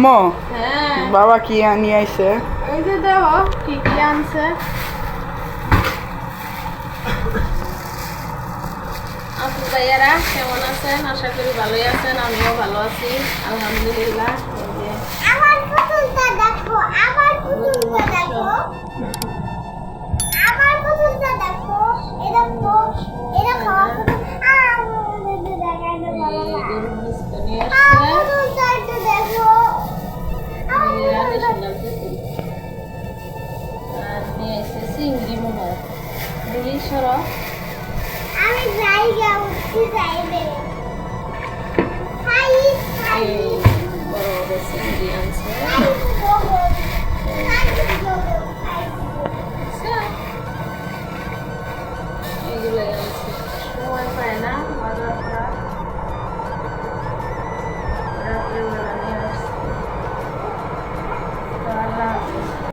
আম্মু হ্যাঁ বাবা কি নিয়ে আইছে? এই যে দেখো কি কি আনছে। আপু ভাইয়ারা কেমন আছেন? আশা করি ভালোই আছেন, আমিও ভালো আছি আলহামদুলিল্লাহ। এই যে আমার পুতুলটা দেখো, আমার পুতুলটা দেখো, আমার পুতুলটা দেখো, এটা দেখো, এটা খাওয়া পুতুল। গরুর গোশত নিয়ে আমার আসছে। পুতুলটা একটু দেখো, আমার এই যে পুতুলটা additional পুতুল। আর নিয়ে এসে চিংড়ি মোমো দিলি সরো। আমি জায়গা উঠতে চাইবে। হাই হাই এই বড় বড় চিংড়ি আনছে। হাই গোগো, হাই গোগো, হাই আচ্ছা, এগুলোই আনছে। সময় পায় না বাজার করা, রাত্রেবেলা নিয়ে আসছে। তো আল্লাহ হাফেজ।